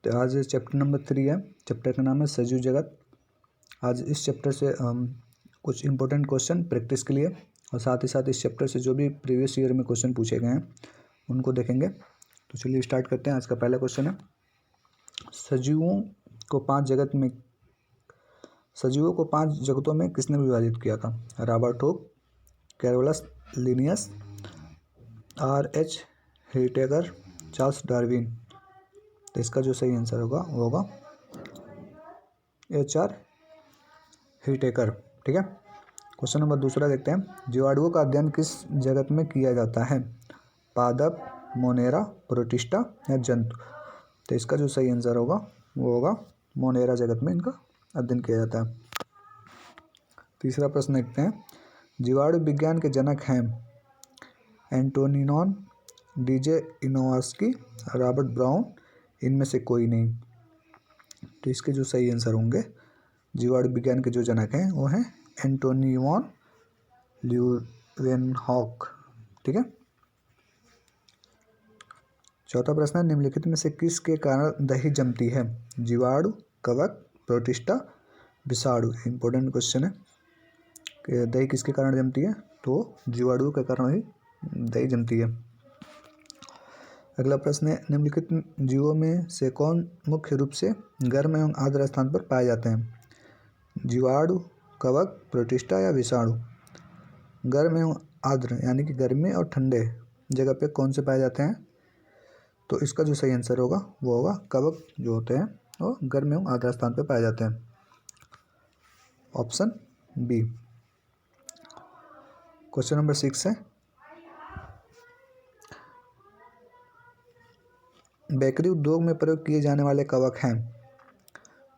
तो आज chapter number 3 है। चैप्टर का नाम है सजीव जगत। आज इस चैप्टर से कुछ इंपॉर्टेंट क्वेश्चन प्रैक्टिस के लिए और साथ ही साथ इस चैप्टर से जो भी प्रीवियस ईयर में क्वेश्चन पूछे गए हैं उनको देखेंगे। तो चलिए स्टार्ट करते हैं। आज का पहला क्वेश्चन है, सजीवों को पांच जगतों में किसने विभाजित किया था? Robert Hooke, Carolus Linnaeus, R.H. Whittaker, Charles Darwin. तो इसका जो सही आंसर होगा वो होगा H.R. ह्यूटेकर। ठीक है। क्वेश्चन नंबर दूसरा देखते हैं, जीवाणुओं का अध्ययन किस जगत में किया जाता है? पादप, मोनेरा, प्रोटिस्टा या जंतु। तो इसका जो सही आंसर होगा वो होगा मोनेरा जगत में इनका अध्ययन किया जाता है। तीसरा प्रश्न देखते हैं, जीवाणु विज्ञान के जनक हैं एंटोनिनॉन, डीजे इनोवास्की, रॉबर्ट ब्राउन, इनमें से कोई नहीं। तो इसके जो सही आंसर होंगे जीवाणु विज्ञान के जो जनक हैं वो हैं एंटोनियन ल्यूवेनहॉक। ठीक है। चौथा प्रश्न है, निम्नलिखित में से किसके कारण दही जमती है? जीवाणु, कवक, प्रोटिस्टा, विषाणु। इंपॉर्टेंट क्वेश्चन है कि दही किसके कारण जमती है? तो जीवाणु के कारण ही दही जमती है। अगला प्रश्न है, निम्नलिखित जीवों में से कौन मुख्य रूप से गर्म एवं आर्द्र स्थान पर पाए जाते हैं? जीवाणु, कवक, प्रोटिस्टा या विषाणु। गर्म एवं आर्द्र यानी कि गर्मी और ठंडे जगह पे कौन से पाए जाते हैं? तो इसका जो सही आंसर होगा वो होगा कवक जो होते हैं वो गर्म एवं आर्द्र स्थान पर पाए जाते हैं। Option B. क्वेश्चन नंबर 6 है, बेकरी उद्योग में प्रयोग किए जाने वाले कवक हैं।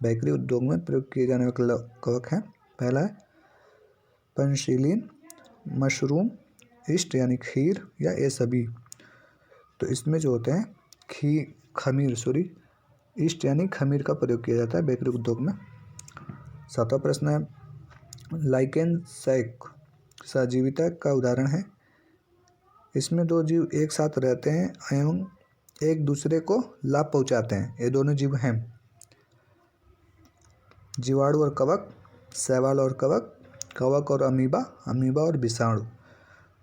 बेकरी उद्योग में प्रयोग किए जाने वाले कवक हैं, पहला है पेनिसिलिन, मशरूम, ईस्ट यानी खीर या ये सभी। तो इसमें जो होते हैं ईस्ट यानी खमीर का प्रयोग किया जाता है बेकरी उद्योग में। सातवां प्रश्न है, लाइकेन सैक सजीविता का उदाहरण है। इसमें दो जीव एक साथ रहते हैं एवं एक दूसरे को लाभ पहुंचाते हैं। ये दोनों जीव हैं जीवाणु और कवक, शैवाल और कवक, कवक और अमीबा, अमीबा और विषाणु।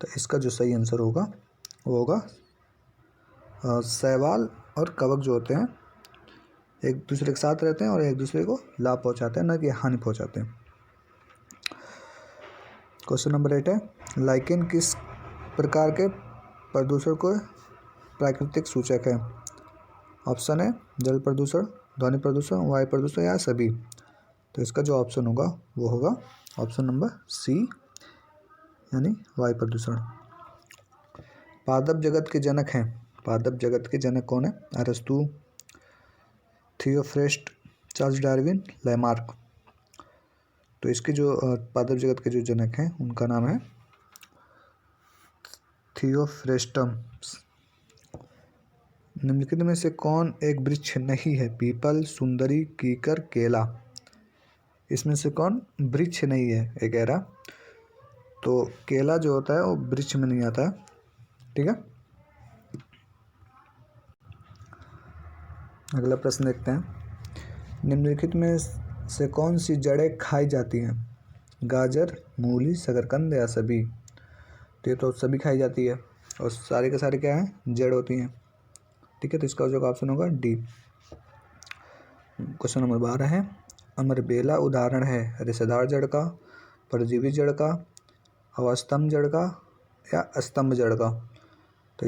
तो इसका जो सही आंसर होगा वो होगा शैवाल और कवक जो होते हैं एक दूसरे के साथ रहते हैं और एक दूसरे को लाभ पहुंचाते हैं, न कि हानि पहुंचाते हैं। क्वेश्चन नंबर 8 है, लाइकेन किस प्रकार के प्रदूषण को प्राकृतिक सूचक है? ऑप्शन है जल प्रदूषण, ध्वनि प्रदूषण, वायु प्रदूषण या सभी। तो इसका जो ऑप्शन होगा वो होगा ऑप्शन नंबर सी यानी वायु प्रदूषण। पादप जगत के जनक हैं। पादप जगत के जनक कौन है? अरस्तु, थियोफ्रेस्ट, चार्ल्स डार्विन, लैमार्क। तो इसके जो पादप जगत के जो जनक हैं उनका नाम है थियोफ्रेस्टस। निम्नलिखित में से कौन एक वृक्ष नहीं है? पीपल, सुंदरी, कीकर, केला। इसमें से कौन वृक्ष नहीं है ये कह रहा। तो केला जो होता है वो वृक्ष में नहीं आता है। ठीक है। अगला प्रश्न देखते हैं, निम्नलिखित में से कौन सी जड़ें खाई जाती हैं? गाजर, मूली, शकरकंद या सभी। तो ये तो सभी खाई जाती है और सारे के सारे क्या हैं? जड़ होती हैं। ठीक है। तो इसका जो ऑप्शन होगा डी। क्वेश्चन नंबर 12 है, अमरबेला उदाहरण है रेशेदार जड़ का, परजीवी जड़ का, अवस्तंभ जड़ का या स्तंभ जड़ का। तो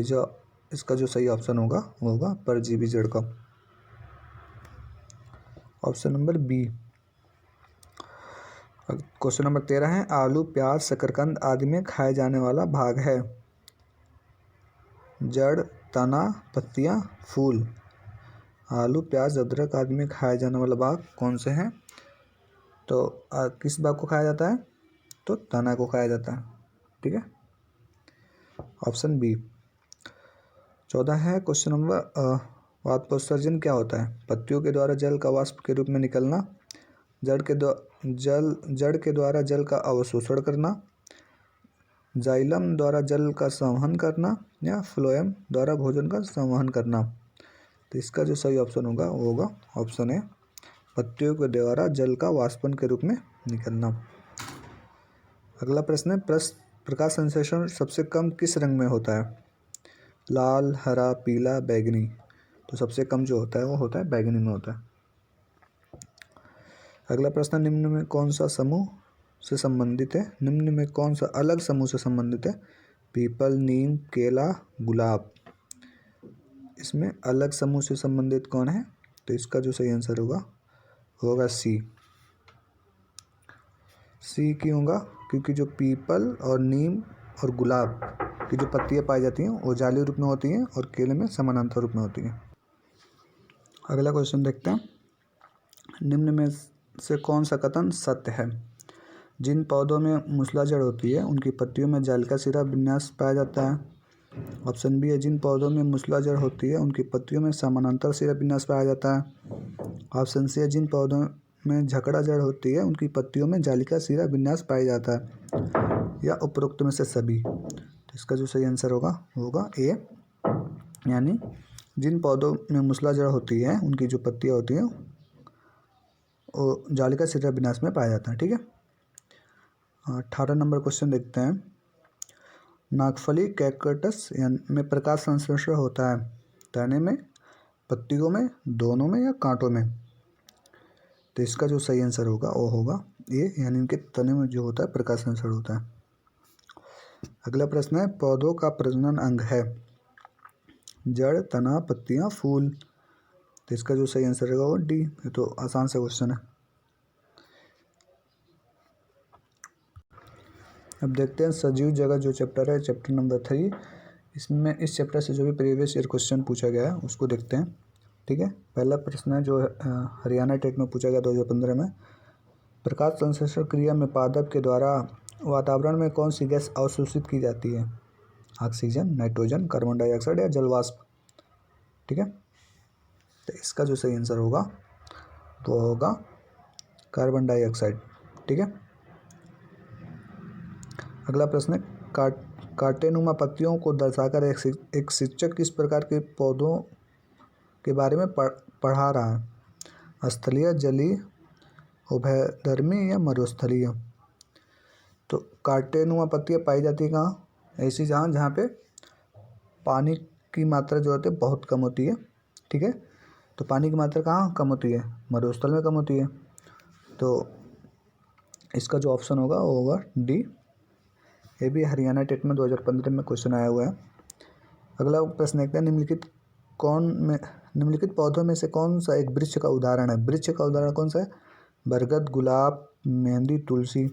इसका जो सही ऑप्शन होगा वो होगा परजीवी जड़ का। Option number B. Question number 13 है, आलू, प्याज, शकरकंद आदि में खाए जाने वाला भाग है जड़, तना, पत्तियां, फूल। आलू, प्याज, अदरक आदि में खाए जाने वाला भाग कौन से हैं? तो किस भाग को खाया जाता है? तो तना को खाया जाता है। ठीक है। Option B. 14 है क्वेश्चन नंबर, वाष्पोत्सर्जन क्या होता है? पत्तियों के द्वारा जल का वाष्प के रूप में निकलना, जड़ के द्वारा जल का अवशोषण करना, जाइलम द्वारा जल का संवहन करना या फ्लोएम द्वारा भोजन का संवहन करना। तो इसका जो सही ऑप्शन होगा वो होगा ऑप्शन है, पत्तियों के द्वारा जल का वाष्पन के रूप में निकलना। अगला प्रश्न है, प्रकाश संश्लेषण सबसे कम किस रंग में होता है? लाल, हरा, पीला, बैंगनी। तो सबसे कम जो होता है वो होता है बैंगनी में होता है। अगला प्रश्न, निम्न में कौन सा समूह से संबंधित है? निम्न में कौन सा अलग समूह से संबंधित है? पीपल, नीम, केला, गुलाब। इसमें अलग समूह से संबंधित कौन है? तो इसका जो सही आंसर होगा सी। सी क्यों होगा? क्योंकि जो पीपल और नीम और गुलाब की जो पत्तियां पाई जाती हैं वो जाली रूप में होती हैं और केले में समानांतर रूप में होती हैं। अगला क्वेश्चन देखते हैं, निम्न में से कौन सा कथन सत्य है? जिन पौधों में मूसलाजड़ होती है उनकी पत्तियों में जाल का सिरा विन्यास पाया जाता है। ऑप्शन बी है, जिन पौधों में मूसलाजड़ होती है उनकी पत्तियों में समानांतर सिरा विन्यास पाया जाता है। ऑप्शन सी है, जिन पौधों में झकड़ा जड़ होती है उनकी पत्तियों में जालिका सिरा विन्यास पाया जाता है, या उपरोक्त में से सभी। तो इसका जो सही आंसर होगा ए, यानी जिन पौधों में मूसलाजड़ होती है उनकी जो पत्तियां होती हैं वो जालिका सिरा विन्यास में पाया जाता है। ठीक है, 18 नंबर क्वेश्चन देखते हैं, नागफली कैक्टस में प्रकाश संश्लेषण होता है तने में, पत्तियों में, दोनों में या कांटों में? तो इसका जो सही आंसर होगा वो होगा ये, यानी इनके तने में जो होता है प्रकाश संश्लेषण होता है। अगला प्रश्न है, पौधों का प्रजनन अंग है जड़, तना, पत्तियां, फूल। तो इसका जो सही आंसर होगा वो डी। ये तो आसान सा क्वेश्चन है। अब देखते हैं सजीव जगत जो चैप्टर है, चैप्टर नंबर 3। इसमें इस चैप्टर से जो भी प्रीवियस ईयर क्वेश्चन पूछा गया है उसको देखते हैं। ठीक है, पहला प्रश्न है जो हरियाणा टेट में पूछा गया 2015 में, प्रकाश संश्लेषण क्रिया में पादप के द्वारा वातावरण में कौन सी गैस अवशोषित की जाती है? ऑक्सीजन, नाइट्रोजन, कार्बन डाइऑक्साइड या जलवाष्प। ठीक है, तो इसका जो सही आंसर होगा वो होगा कार्बन डाइऑक्साइड। ठीक है, अगला प्रश्न है, कांटेनुमा पत्तियों को दर्शाकर एक शिक्षक किस प्रकार के पौधों के बारे में पढ़ा रहा है? स्थलीय, जलीय, उभयधर्मी या मरुस्थलीय। तो कांटेनुमा पत्तियां पाई जाती है कहाँ? ऐसी जहाँ पे पानी की मात्रा जो होती है बहुत कम होती है। ठीक है, तो पानी की मात्रा कहाँ कम होती है? मरुस्थल में कम होती है। तो इसका जो ऑप्शन होगा वो होगा डी। ये भी हरियाणा टेट में 2015 में क्वेश्चन आया हुआ है। अगला प्रश्न देखते हैं, निम्नलिखित पौधों में से कौन सा एक वृक्ष का उदाहरण है? वृक्ष का उदाहरण कौन सा है? बरगद, गुलाब, मेहंदी, तुलसी।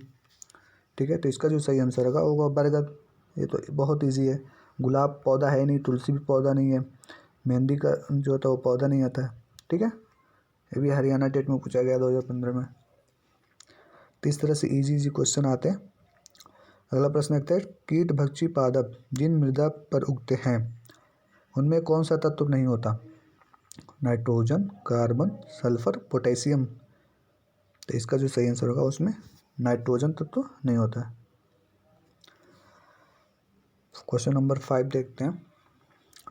ठीक है, तो इसका जो सही आंसर होगा बरगद। ये तो बहुत इजी है, गुलाब पौधा है नहीं, तुलसी भी पौधा नहीं है, मेहंदी का जो होता है वो पौधा नहीं आता है। ठीक है, ये भी हरियाणा टेट में पूछा गया 2015 में। तो इस तरह से इजी क्वेश्चन आते हैं। अगला प्रश्न देखते हैं, कीट भक्षी पादप जिन मृदा पर उगते हैं उनमें कौन सा तत्व नहीं होता? Nitrogen, carbon, sulphur, potassium. तो इसका जो सही आंसर होगा उसमें नाइट्रोजन तत्व नहीं होता है। क्वेश्चन नंबर 5 देखते हैं,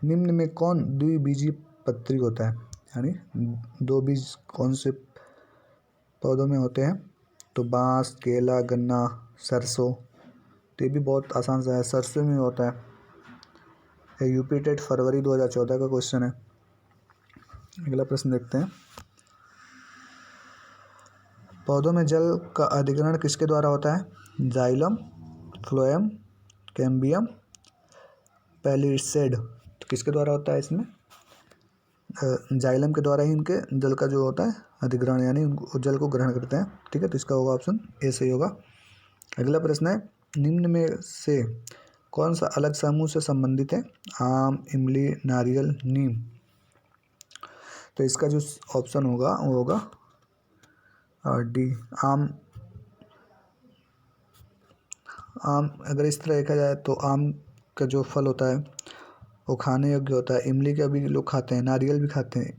निम्न में कौन द्विबीजीय पत्री होता है? यानी दो बीज कौन से पौधों में होते हैं? तो बांस, केला, गन्ना, सरसों। तो ये भी बहुत आसान सा है, सरसों में होता है। यूपी टेट फरवरी 2014 का क्वेश्चन है। अगला प्रश्न देखते हैं, पौधों में जल का अधिग्रहण किसके द्वारा होता है? Xylem, phloem, cambium, palisade. तो किसके द्वारा होता है इसमें? जाइलम के द्वारा ही इनके जल का जो होता है अधिग्रहण, यानी उनको जल को ग्रहण करते हैं। ठीक है, तो इसका होगा ऑप्शन ए सही होगा। अगला प्रश्न है, निम्न में से कौन सा अलग समूह से संबंधित है? आम, इमली, नारियल, नीम। तो इसका जो ऑप्शन होगा वो होगा डी, आम। आम अगर इस तरह देखा जाए तो आम का जो फल होता है वो खाने योग्य होता है, इमली का भी लोग खाते हैं, नारियल भी खाते हैं,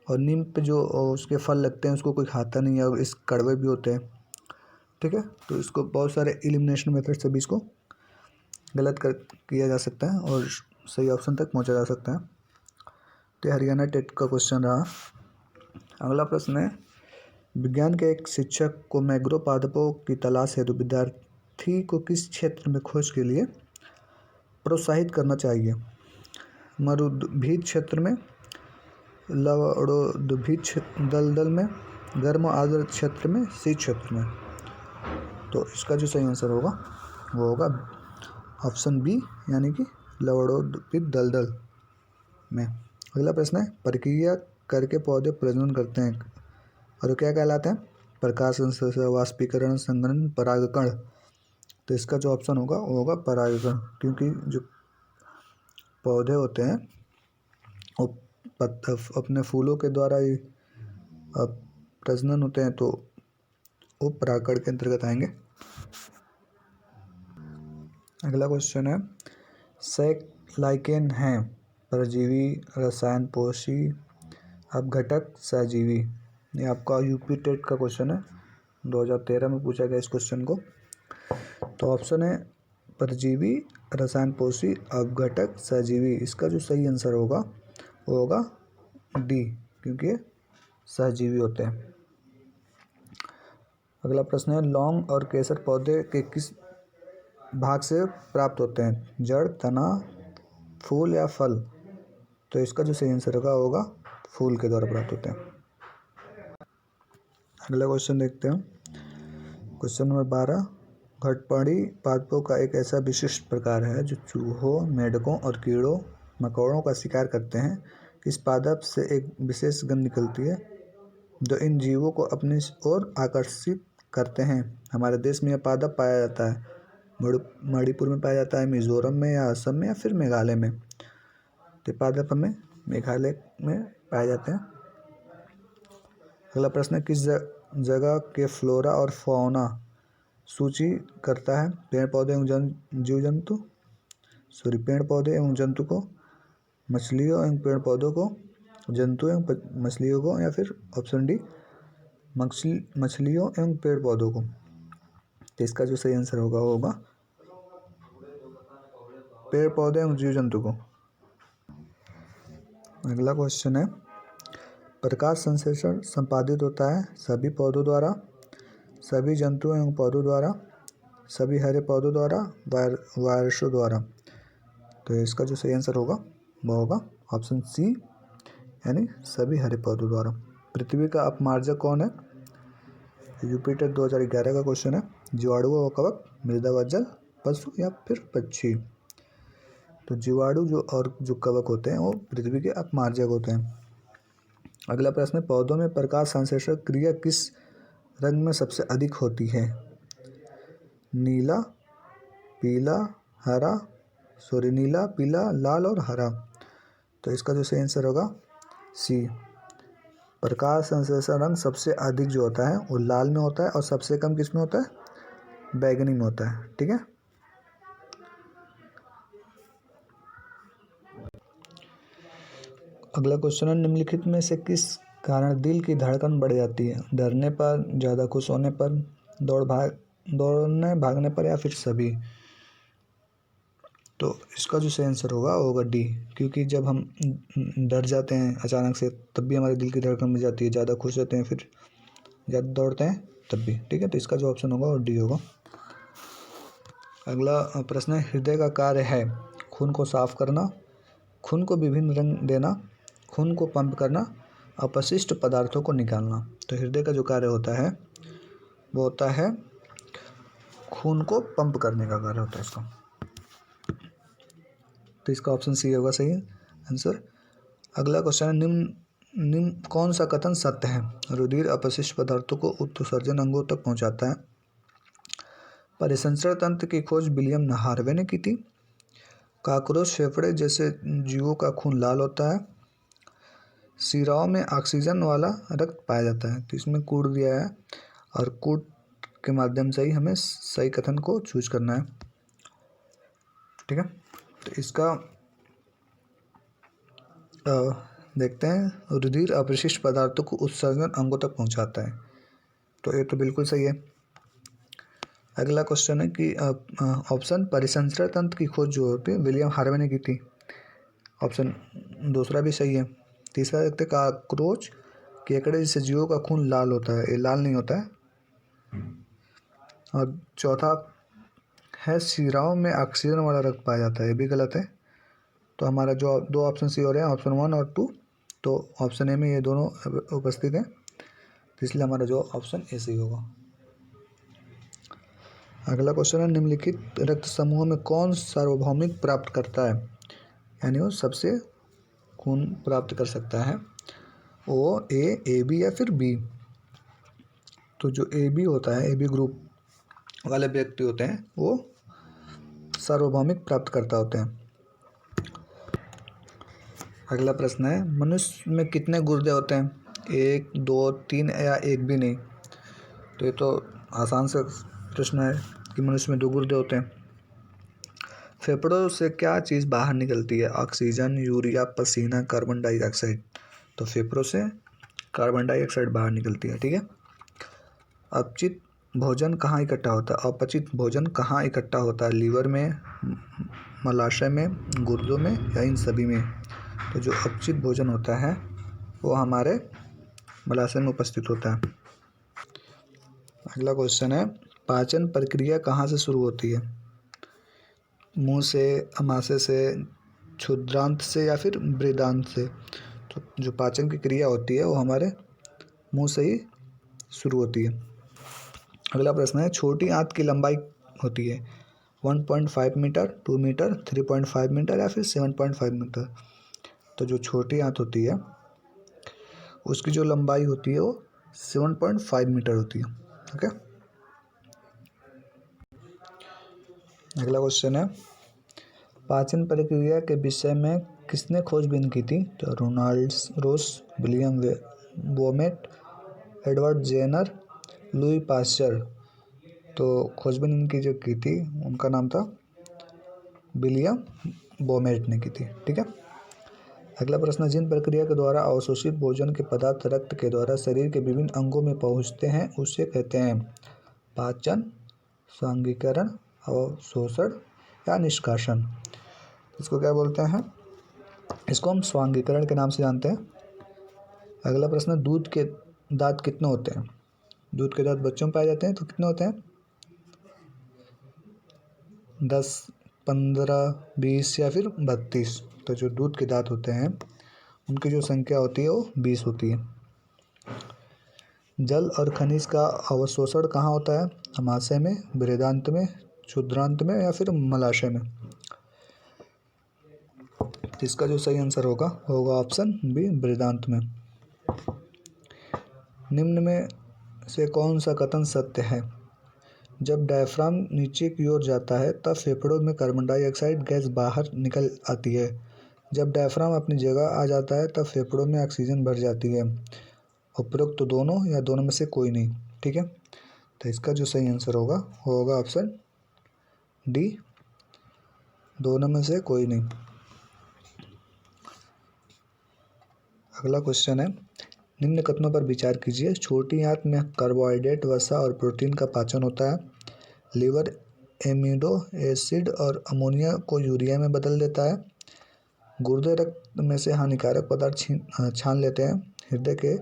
और नीम पे जो उसके फल लगते हैं उसको कोई खाता नहीं है, और इस कड़वे भी होते हैं। ठीक है, तो इसको बहुत सारे एलिमिनेशन मेथड से भी इसको गलत किया जा सकता है और सही ऑप्शन तक पहुंचा जा सकता है। तो ये हरियाणा टेट का क्वेश्चन रहा। अगला प्रश्न है, विज्ञान के एक शिक्षक को मैग्रो पादपों की तलाश हेतु विद्यार्थी को किस क्षेत्र में खोज के लिए प्रोत्साहित करना चाहिए? मरुद्भिद क्षेत्र में, लवणोद्भिद दलदल में, गर्म आर्द्र क्षेत्र में, शीत क्षेत्र में। तो इसका जो सही आंसर होगा वो होगा ऑप्शन बी, यानी कि लवणोद्भिद दलदल में। अगला प्रश्न है, प्रक्रिया करके पौधे प्रजनन करते हैं और क्या कहलाते हैं? प्रकाश संश्लेषण, वाष्पीकरण, संघनन, परागकण। तो इसका जो ऑप्शन होगा वो होगा परागकण, क्योंकि जो पौधे होते हैं वो अपने फूलों के द्वारा ही प्रजनन होते हैं, तो वो परागकण के अंतर्गत आएंगे। अगला क्वेश्चन है, लाइकेन हैं परजीवी, रसायन पोषी, अपघटक, सहजीवी। ये आपका यूपी टेट का क्वेश्चन है, 2013 में पूछा गया इस क्वेश्चन को। तो ऑप्शन है परजीवी, रसायन पोषी, अपघटक, सहजीवी। इसका जो सही आंसर होगा वो होगा डी, क्योंकि ये सहजीवी होते हैं। अगला प्रश्न है, लौंग और केसर पौधे के किस भाग से प्राप्त होते हैं? जड़, तना, फूल या फल? तो इसका जो सही आंसर होगा फूल के द्वारा प्राप्त होते हैं। अगला क्वेश्चन देखते हैं, क्वेश्चन नंबर 12, घटपड़ी पादपों का एक ऐसा विशिष्ट प्रकार है जो चूहों, मेंढकों और कीड़ों मकोड़ों का शिकार करते हैं। इस पादप से एक विशेष गंध निकलती है जो इन जीवों को अपनी ओर आकर्षित करते हैं। हमारे देश में यह पादप पाया जाता है, मणिपुर में पाया जाता है, मिजोरम में या असम में या फिर मेघालय में। तो पादप हमें मेघालय में पाए जाते हैं। अगला प्रश्न है, किस जगह के फ्लोरा और फौना सूची करता है? पेड़ पौधे एवं जीव जंतु, पेड़ पौधे एवं जंतु को, मछलियों एवं पेड़ पौधों को, जंतु एवं मछलियों को, या फिर ऑप्शन डी मछलियों एवं पेड़ पौधों को। तो इसका जो सही आंसर होगा पेड़ पौधे एवं जीव जंतु को। अगला क्वेश्चन है, प्रकाश संश्लेषण संपादित होता है सभी पौधों द्वारा, सभी जंतुओं एवं पौधों द्वारा, सभी हरे पौधों द्वारा, वायरसों द्वारा। तो इसका जो सही आंसर होगा वो होगा ऑप्शन सी, यानी सभी हरे पौधों द्वारा। पृथ्वी का अपमार्जक कौन है? यूपी टेट 2011 का क्वेश्चन है। जीवाणु व कवक, मृदा व जल, पशु या फिर पक्षी? तो जीवाणु जो कवक होते हैं वो पृथ्वी के अपमार्जक होते हैं। अगला प्रश्न है, पौधों में प्रकाश संश्लेषण क्रिया किस रंग में सबसे अधिक होती है? नीला, पीला, हरा, नीला, पीला, लाल और हरा। तो इसका जो सही आंसर होगा सी, प्रकाश संश्लेषण रंग सबसे अधिक जो होता है वो लाल में होता है और सबसे कम किस में होता है? बैगनी में होता है। ठीक है। अगला क्वेश्चन है, निम्नलिखित में से किस कारण दिल की धड़कन बढ़ जाती है? डरने पर, ज़्यादा खुश होने पर, दौड़ने भागने पर या फिर सभी? तो इसका जो सही आंसर होगा डी, क्योंकि जब हम डर जाते हैं अचानक से तब भी हमारे दिल की धड़कन बढ़ जाती है, ज़्यादा खुश होते हैं फिर ज़्यादा दौड़ते हैं तब भी। ठीक है, तो इसका जो ऑप्शन होगा वो डी होगा। अगला प्रश्न है, हृदय का कार्य है खून को साफ करना, खून को विभिन्न रंग देना, खून को पंप करना, अपशिष्ट पदार्थों को निकालना। तो हृदय का जो कार्य होता है वो होता है खून को पंप करने का कार्य होता है इसका। तो इसका ऑप्शन सी होगा सही आंसर। अगला क्वेश्चन है, निम्न कौन सा कथन सत्य है? रुधिर अपशिष्ट पदार्थों को उत्सर्जन अंगों तक पहुंचाता है। परिसंचरण तंत्र की खोज विलियम हार्वे ने की थी। कॉकरोच फेफड़े जैसे जीवों का खून लाल होता है। सिराओं में ऑक्सीजन वाला रक्त पाया जाता है। तो इसमें कूट दिया है और कूट के माध्यम से ही हमें सही कथन को चूज करना है। ठीक है, तो इसका देखते हैं, रुधिर अपशिष्ट पदार्थों को उत्सर्जन अंगों तक पहुंचाता है। तो ये तो बिल्कुल सही है। अगला क्वेश्चन है कि ऑप्शन परिसंचरण तंत्र की खोज जो होती है विलियम हार्वे ने की थी, ऑप्शन दूसरा भी सही है। तीसरा देखते हैं काकरोच केकड़े जिससे जीवों का खून लाल होता है, ये लाल नहीं होता है। और चौथा है शिराओं में ऑक्सीजन वाला रक्त पाया जाता है, ये भी गलत है। तो हमारा जो दो ऑप्शन सी हो रहे हैं, ऑप्शन 1 और 2, तो ऑप्शन ए में ये दोनों उपस्थित हैं, तो इसलिए हमारा जो ऑप्शन ए सही होगा। अगला क्वेश्चन है निम्नलिखित रक्त समूहों में कौन सार्वभौमिक प्राप्त करता है, यानी वो सबसे खून प्राप्त कर सकता है, ओ ए बी या फिर बी। तो जो ए बी होता है, ए बी ग्रुप वाले व्यक्ति होते हैं वो सार्वभौमिक प्राप्तकर्ता होते हैं। अगला प्रश्न है मनुष्य में कितने गुर्दे होते हैं, 1 2 3 या एक भी नहीं। तो ये तो आसान सा प्रश्न है कि मनुष्य में 2 गुर्दे होते हैं। फेफड़ों से क्या चीज़ बाहर निकलती है, ऑक्सीजन, यूरिया, पसीना, कार्बन डाइऑक्साइड। तो फेफड़ों से कार्बन डाइऑक्साइड बाहर निकलती है, ठीक है। अपचित भोजन कहाँ इकट्ठा होता है, अपचित भोजन कहाँ इकट्ठा होता है, लीवर में, मलाशय में, गुर्दों में या इन सभी में। तो जो अपचित भोजन होता है वो हमारे मलाशय में उपस्थित होता है। अगला क्वेश्चन है पाचन प्रक्रिया कहाँ से शुरू होती है, मुंह से, अमाशय से, क्षुद्रांत से या फिर बृहदांत से। तो जो पाचन की क्रिया होती है वो हमारे मुंह से ही शुरू होती है। अगला प्रश्न है छोटी आंत की लंबाई होती है 1.5 मीटर, 2 मीटर, 3.5 मीटर या फिर 7.5 मीटर। तो जो छोटी आंत होती है उसकी जो लंबाई होती है वो 7.5 मीटर होती है, ओके। अगला क्वेश्चन है पाचन प्रक्रिया के विषय में किसने खोजबीन की थी। तो Ronald Ross, William Beaumont, Edward Jenner, Louis Pasteur. तो खोजबीन इनकी जो की थी उनका नाम था विलियम बोमेट ने की थी, ठीक है। अगला प्रश्न जिन प्रक्रिया के द्वारा अवशोषित भोजन के पदार्थ रक्त के द्वारा शरीर के विभिन्न अंगों में पहुंचते हैं उसे कहते हैं पाचन, स्वांगीकरण, अवशोषण या निष्कासन। इसको क्या बोलते हैं, इसको हम स्वांगीकरण के नाम से जानते हैं। अगला प्रश्न दूध के दांत कितने होते हैं। दूध के दांत बच्चों में पाए जाते हैं तो कितने होते हैं, 10, 15, 20 या फिर 32। तो जो दूध के दांत होते हैं उनकी जो संख्या होती है वो 20 होती है। जल और खनिज का अवशोषण कहाँ होता है, अमाशय में, बृहदांत में, क्षुद्रांत में या फिर मलाशय में। इसका जो सही आंसर होगा वो होगा ऑप्शन बी, बृहदांत में। निम्न में से कौन सा कथन सत्य है, जब डायफ्राम नीचे की ओर जाता है तब फेफड़ों में कार्बन डाइऑक्साइड गैस बाहर निकल आती है, जब डायफ्राम अपनी जगह आ जाता है तब फेफड़ों में ऑक्सीजन भर जाती है। उपरोक्त तो दोनों या दोनों में से कोई नहीं, ठीक है। तो इसका जो सही आंसर होगा वो होगा ऑप्शन डी, दोनों में से कोई नहीं। अगला क्वेश्चन है निम्न कथनों पर विचार कीजिए। छोटी आंत में कार्बोहाइड्रेट, वसा और प्रोटीन का पाचन होता है। लीवर एमिनो एसिड और अमोनिया को यूरिया में बदल देता है। गुर्दे रक्त में से हानिकारक पदार्थ छान लेते हैं। हृदय के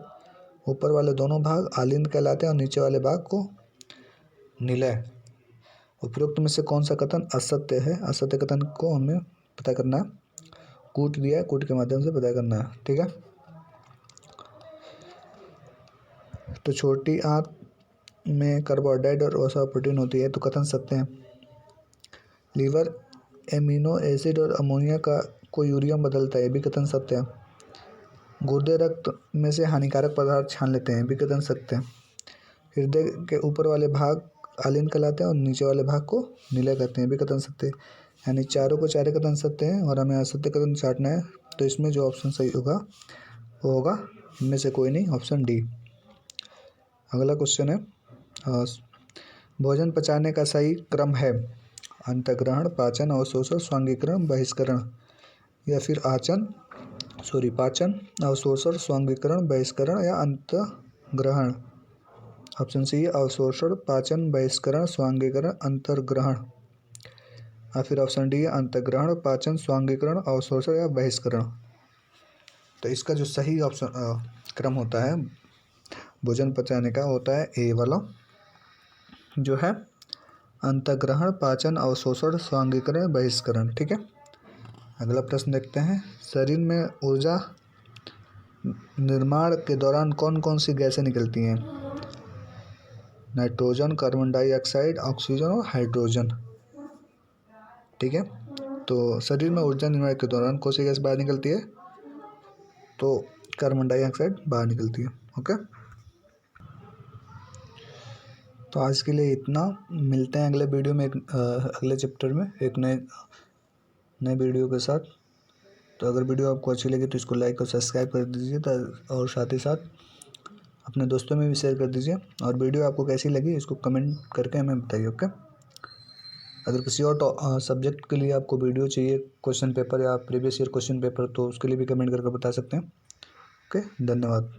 ऊपर वाले दोनों भाग आलिंद कहलाते हैं और नीचे वाले भाग को निलय। उपरोक्त में से कौन सा कथन असत्य है, असत्य कथन को हमें पता करना है, कूट दिया है, कूट के माध्यम से पता करना है, ठीक है। तो छोटी आंत में कार्बोहाइड्रेट और वसा प्रोटीन होती है तो कथन सत्य है। लीवर एमिनो एसिड और अमोनिया को यूरिया में बदलता है, ये भी कथन सत्य है। गुर्दे रक्त में से हानिकारक पदार्थ छान लेते हैं, भी कथन सत्य है। हृदय के ऊपर वाले भाग आलिंद कहलाते हैं और नीचे वाले भाग को निलय कहते हैं, भी कथन सत्य है। यानी चारों को चारे कथन सत्य हैं और हमें असत्य कथन छांटना है। तो इसमें जो ऑप्शन सही होगा वो होगा इनमें से कोई नहीं, ऑप्शन डी। अगला क्वेश्चन है भोजन पचाने का सही क्रम है अंतग्रहण, पाचन, अवशोषण, स्वांगीकरण, बहिष्करण या फिर पाचन, अवशोषण, स्वांगीकरण, बहिष्करण या अंतग्रहण। ऑप्शन सी अवशोषण, पाचन, बहिष्करण, स्वांगीकरण, अंतर्ग्रहण या फिर ऑप्शन डी अंतग्रहण, पाचन, स्वांगीकरण, अवशोषण या बहिष्करण। तो इसका जो सही ऑप्शन क्रम होता है भोजन पचाने का होता है ए वाला, जो है अंतःग्रहण, पाचन, अवशोषण, स्वांगीकरण, बहिष्करण। ठीक है, अगला प्रश्न देखते हैं। शरीर में ऊर्जा निर्माण के दौरान कौन कौन सी गैसें निकलती हैं? नाइट्रोजन, कार्बन डाइऑक्साइड, ऑक्सीजन और हाइड्रोजन। ठीक है, तो शरीर में ऊर्जा निर्माण के दौरान कौन सी गैस बाहर निकलती है? तो कार्बन डाइऑक्साइड बाहर निकलती है। ओके, तो आज के लिए इतना। मिलते हैं अगले वीडियो में अगले चैप्टर में एक नए वीडियो के साथ। तो अगर वीडियो आपको अच्छी लगी तो इसको लाइक और सब्सक्राइब कर दीजिए, और साथ ही साथ अपने दोस्तों में भी शेयर कर दीजिए। और वीडियो आपको कैसी लगी इसको कमेंट करके हमें बताइए। ओके, अगर किसी और सब्जेक्ट के लिए आपको वीडियो चाहिए, क्वेश्चन पेपर या प्रीवियस ईयर क्वेश्चन पेपर, तो उसके लिए भी कमेंट करके बता सकते हैं। ओके, धन्यवाद।